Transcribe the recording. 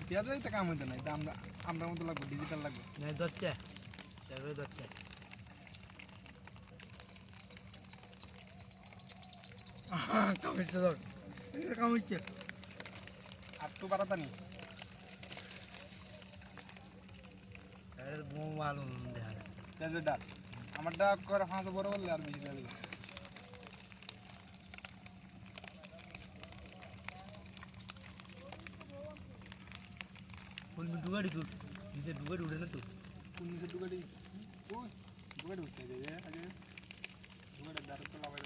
পেঁয়াজ তো কাম হইতে নাই আমরা আমরা মতো লাগবে ডিজিটাল লাগবে নাই দচ্ছে চারবে দচ্ছে কামিছে ধর কামিছে আর তো বাড়াতা নি আরে বম আলু দেখা পেঁয়াজের ডাল আমার ডাক করে হাঁস বড় বললে আর বেশি ডাল ফুল में डुगाड़ी तू इसे डुगाड़ी उड़े ना तू কোন দিকে ডুগাড়ি ওই ডুগাড়ি উঠছে যে আগে ডুগাড়ি দাঁড় তো লাগাই